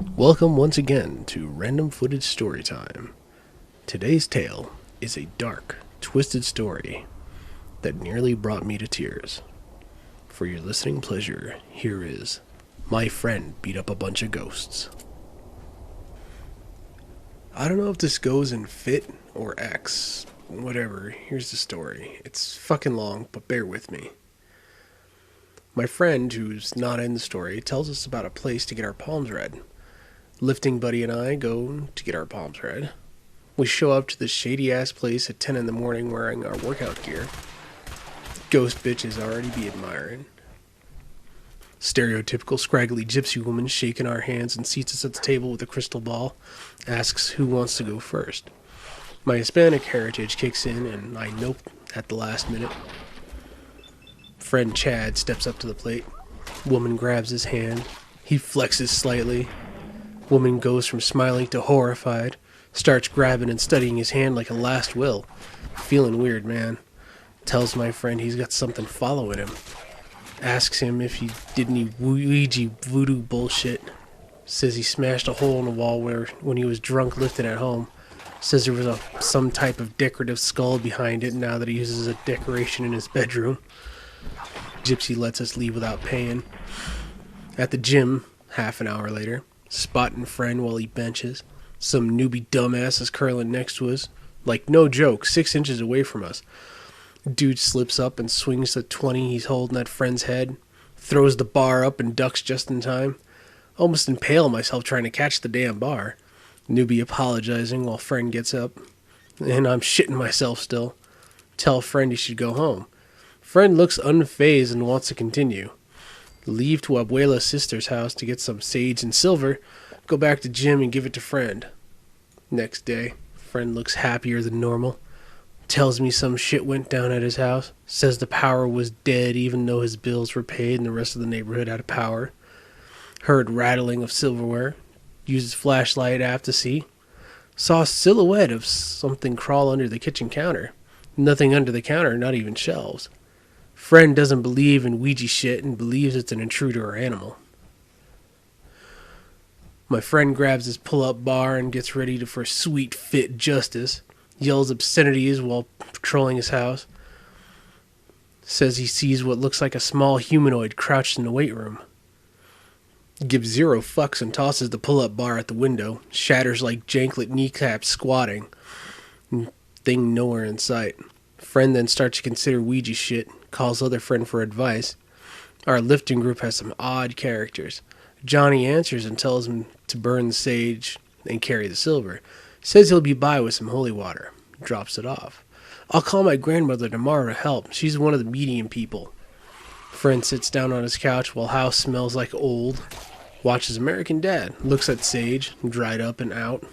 Welcome once again to Random Footage Storytime. Today's tale is a dark, twisted story that nearly brought me to tears. For your listening pleasure, here is My Friend Beat Up a Bunch of Ghosts. I don't know if this goes in fit or X. Whatever, here's the story. It's fucking long, but bear with me. My friend, who's not in the story, tells us about a place to get our palms read. Lifting buddy and I go to get our palms read. We show up to this shady ass place at 10 in the morning wearing our workout gear. Ghost bitch is already be admiring. Stereotypical scraggly gypsy woman shaking our hands and seats us at the table with a crystal ball, asks who wants to go first. My Hispanic heritage kicks in and I nope at the last minute. Friend Chad steps up to the plate. Woman grabs his hand. He flexes slightly. Woman goes from smiling to horrified, starts grabbing and studying his hand like a last will. Feeling weird, man. Tells my friend he's got something following him. Asks him if he did any Ouija voodoo bullshit. Says he smashed a hole in the wall when he was drunk lifting at home. Says there was some type of decorative skull behind it now that he uses a decoration in his bedroom. Gypsy lets us leave without paying. At the gym, half an hour later, spotting friend while he benches. Some newbie dumbass is curling next to us. Like, no joke, 6 inches away from us. Dude slips up and swings the 20 he's holding at friend's head. Throws the bar up and ducks just in time. Almost impale myself trying to catch the damn bar. Newbie apologizing while friend gets up. And I'm shitting myself still. Tell friend he should go home. Friend looks unfazed and wants to continue. Leave to Abuela's sister's house to get some sage and silver, go back to gym and give it to friend. Next day, friend looks happier than normal. Tells me some shit went down at his house. Says the power was dead even though his bills were paid and the rest of the neighborhood had power. Heard rattling of silverware. Used flashlight app to see. Saw a silhouette of something crawl under the kitchen counter. Nothing under the counter, not even shelves. Friend doesn't believe in Ouija shit and believes it's an intruder or animal. My friend grabs his pull-up bar and gets ready for sweet fit justice. Yells obscenities while patrolling his house. Says he sees what looks like a small humanoid crouched in the weight room. Gives zero fucks and tosses the pull-up bar at the window. Shatters like janklet kneecaps squatting. Thing nowhere in sight. Friend then starts to consider Ouija shit. Calls other friend for advice. Our lifting group has some odd characters. Johnny answers and tells him to burn the sage and carry the silver. Says he'll be by with some holy water. Drops it off. I'll call my grandmother tomorrow to help. She's one of the medium people. Friend sits down on his couch while house smells like old. Watches American Dad. Looks at sage, dried up and out.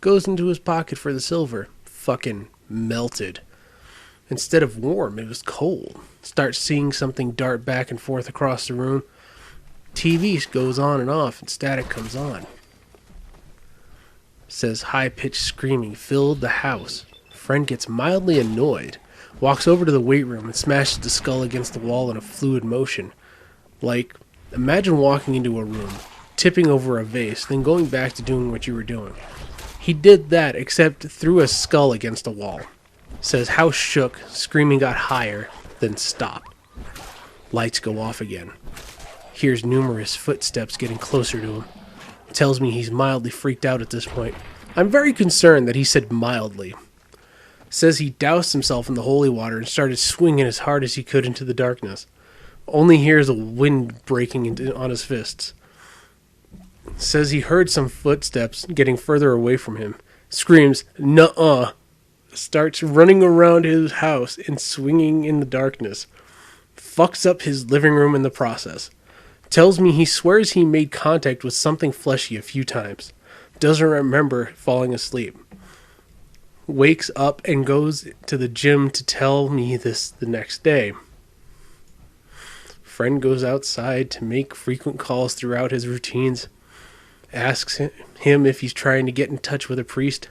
Goes into his pocket for the silver. Fucking melted. Instead of warm, it was cold. Starts seeing something dart back and forth across the room. TV goes on and off and static comes on. Says high-pitched screaming filled the house. Friend gets mildly annoyed. Walks over to the weight room and smashes the skull against the wall in a fluid motion. Like, imagine walking into a room, tipping over a vase, then going back to doing what you were doing. He did that except threw a skull against a wall. Says house shook, screaming got higher, then stopped. Lights go off again. Hears numerous footsteps getting closer to him. Tells me he's mildly freaked out at this point. I'm very concerned that he said mildly. Says he doused himself in the holy water and started swinging as hard as he could into the darkness. Only hears a wind breaking on his fists. Says he heard some footsteps getting further away from him. Screams, "Nuh-uh." Starts running around his house and swinging in the darkness. Fucks up his living room in the process. Tells me he swears he made contact with something fleshy a few times. Doesn't remember falling asleep. Wakes up and goes to the gym to tell me this the next day. Friend goes outside to make frequent calls throughout his routines. Asks him if he's trying to get in touch with a priest.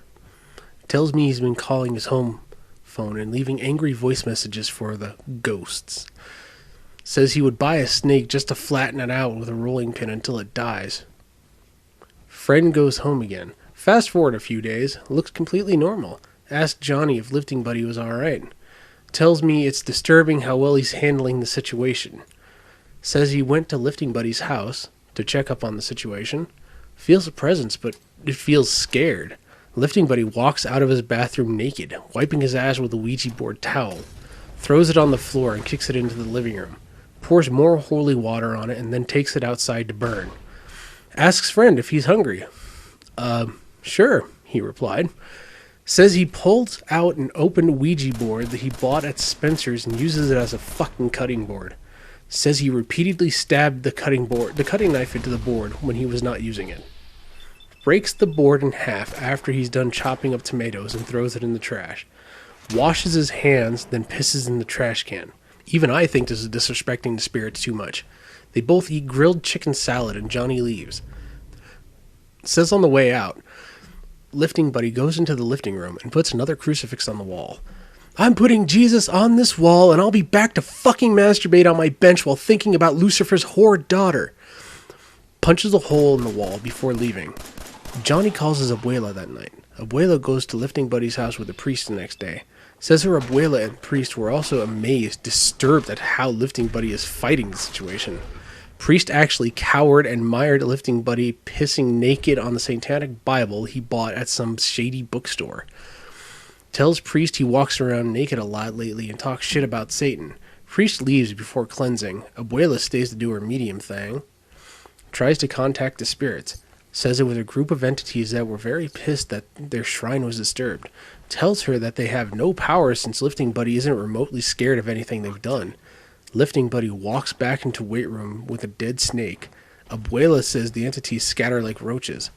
Tells me he's been calling his home phone and leaving angry voice messages for the ghosts. Says he would buy a snake just to flatten it out with a rolling pin until it dies. Friend goes home again. Fast forward a few days, looks completely normal. Asks Johnny if lifting buddy was alright. Tells me it's disturbing how well he's handling the situation. Says he went to lifting buddy's house to check up on the situation. Feels a presence, but it feels scared. Lifting buddy walks out of his bathroom naked, wiping his ass with a Ouija board towel. Throws it on the floor and kicks it into the living room. Pours more holy water on it and then takes it outside to burn. Asks friend if he's hungry. Sure, he replied. Says he pulls out an open Ouija board that he bought at Spencer's and uses it as a fucking cutting board. Says he repeatedly stabbed the cutting knife into the board when he was not using it. Breaks the board in half after he's done chopping up tomatoes and throws it in the trash. Washes his hands, then pisses in the trash can. Even I think this is disrespecting the spirits too much. They both eat grilled chicken salad and Johnny leaves. Says on the way out, lifting buddy goes into the lifting room and puts another crucifix on the wall. I'm putting Jesus on this wall and I'll be back to fucking masturbate on my bench while thinking about Lucifer's whore daughter. Punches a hole in the wall before leaving. Johnny calls his abuela that night. Abuela goes to lifting buddy's house with the priest the next day. Says her abuela and priest were also amazed, disturbed at how lifting buddy is fighting the situation. Priest actually cowered and mired lifting buddy pissing naked on the satanic Bible he bought at some shady bookstore. Tells priest he walks around naked a lot lately and talks shit about Satan. Priest leaves before cleansing. Abuela stays to do her medium thing. Tries to contact the spirits. Says it was a group of entities that were very pissed that their shrine was disturbed. Tells her that they have no power since lifting buddy isn't remotely scared of anything they've done. Lifting buddy walks back into weight room with a dead snake. Abuela says the entities scatter like roaches.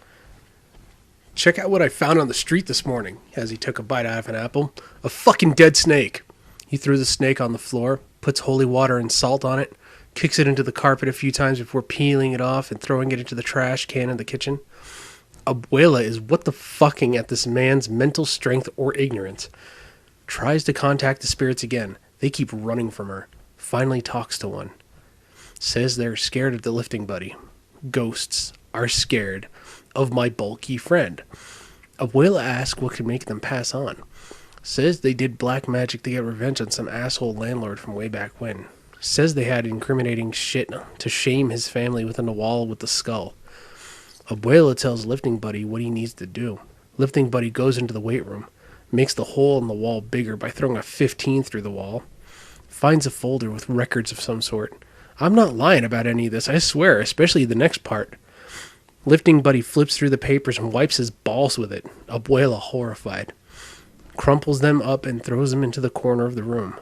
Check out what I found on the street this morning, as he took a bite out of an apple. A fucking dead snake. He threw the snake on the floor, puts holy water and salt on it, kicks it into the carpet a few times before peeling it off and throwing it into the trash can in the kitchen. Abuela is what the fucking at this man's mental strength or ignorance. Tries to contact the spirits again. They keep running from her. Finally talks to one. Says they're scared of the lifting buddy. Ghosts are scared of my bulky friend. Abuela asks what could make them pass on. Says they did black magic to get revenge on some asshole landlord from way back when. Says they had incriminating shit to shame his family within the wall with the skull. Abuela tells lifting buddy what he needs to do. Lifting buddy goes into the weight room, makes the hole in the wall bigger by throwing a 15 through the wall, finds a folder with records of some sort. I'm not lying about any of this, I swear, especially the next part. Lifting buddy flips through the papers and wipes his balls with it. Abuela horrified. Crumples them up and throws them into the corner of the room.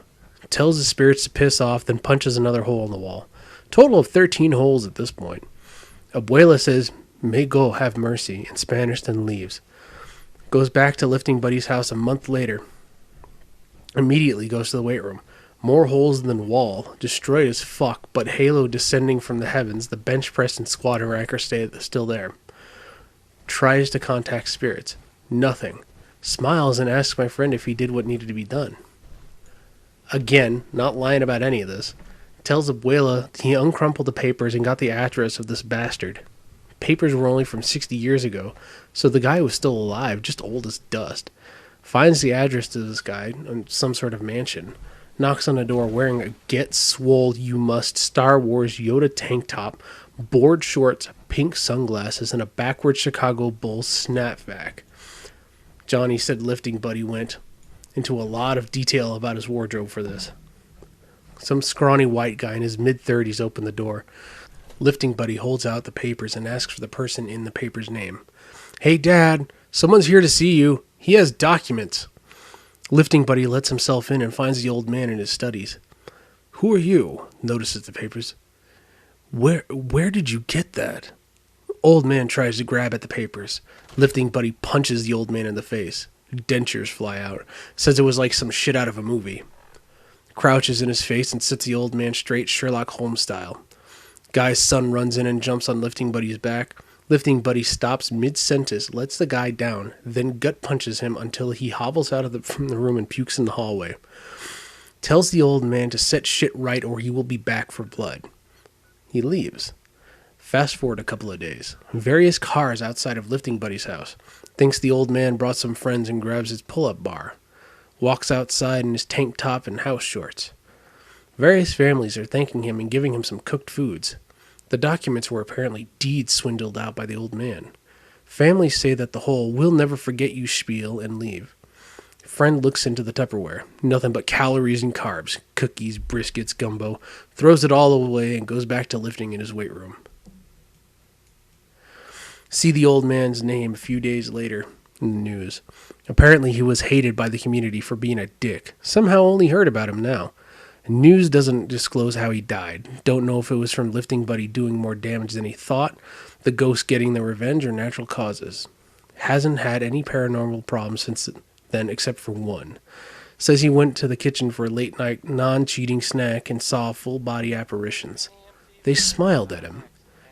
Tells the spirits to piss off, then punches another hole in the wall. Total of 13 holes at this point. Abuela says, "May God have mercy," in Spanish, then leaves. Goes back to lifting buddy's house a month later. Immediately goes to the weight room. More holes than wall, destroyed as fuck, but halo descending from the heavens, the bench press and squat and rack are still there. Tries to contact spirits. Nothing. Smiles and asks my friend if he did what needed to be done. Again, not lying about any of this. Tells Abuela he uncrumpled the papers and got the address of this bastard. Papers were only from 60 years ago, so the guy was still alive, just old as dust. Finds the address to this guy in some sort of mansion. Knocks on the door wearing a Get Swole You Must Star Wars Yoda tank top, board shorts, pink sunglasses, and a backward Chicago Bulls snapback. Johnny said lifting buddy went into a lot of detail about his wardrobe for this. Some scrawny white guy in his mid-30s opened the door. Lifting buddy holds out the papers and asks for the person in the paper's name. "Hey Dad, someone's here to see you. He has documents." Lifting buddy lets himself in and finds the old man in his studies. "Who are you?" Notices the papers. Where did you get that?" Old man tries to grab at the papers. Lifting buddy punches the old man in the face. Dentures fly out. Says it was like some shit out of a movie. Crouches in his face and sits the old man straight Sherlock Holmes style. Guy's son runs in and jumps on lifting buddy's back. Lifting buddy stops mid-sentence, lets the guy down, then gut punches him until he hobbles out from the room and pukes in the hallway. Tells the old man to set shit right or he will be back for blood. He leaves. Fast forward a couple of days. Various cars outside of Lifting Buddy's house. Thinks the old man brought some friends and grabs his pull-up bar. Walks outside in his tank top and house shorts. Various families are thanking him and giving him some cooked foods. The documents were apparently deeds swindled out by the old man. Families say that the whole "we'll never forget you" spiel and leave. Friend looks into the Tupperware. Nothing but calories and carbs. Cookies, briskets, gumbo. Throws it all away and goes back to lifting in his weight room. See the old man's name a few days later in the news. Apparently he was hated by the community for being a dick. Somehow only heard about him now. News doesn't disclose how he died. Don't know if it was from Lifting Buddy doing more damage than he thought, the ghost getting the revenge, or natural causes. Hasn't had any paranormal problems since then except for one. Says he went to the kitchen for a late night non-cheating snack and saw full body apparitions. They smiled at him.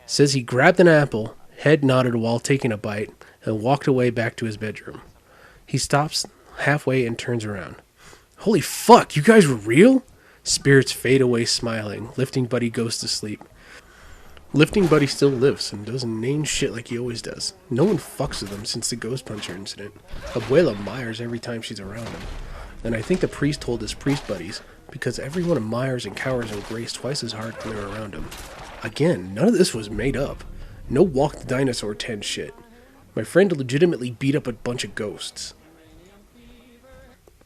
Says he grabbed an apple, head nodded while taking a bite, and walked away back to his bedroom. He stops halfway and turns around. Holy fuck, you guys were real? Spirits fade away smiling. Lifting Buddy goes to sleep. Lifting Buddy still lives and does inane shit like he always does. No one fucks with him since the Ghost Puncher incident. Abuela Myers every time she's around him. And I think the priest told his priest buddies, because everyone admires and cowers in Grace twice as hard when they're around him. Again, none of this was made up. No Walk the Dinosaur 10 shit. My friend legitimately beat up a bunch of ghosts.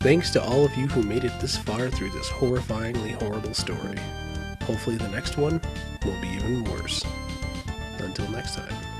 Thanks to all of you who made it this far through this horrifyingly horrible story. Hopefully the next one will be even worse. Until next time.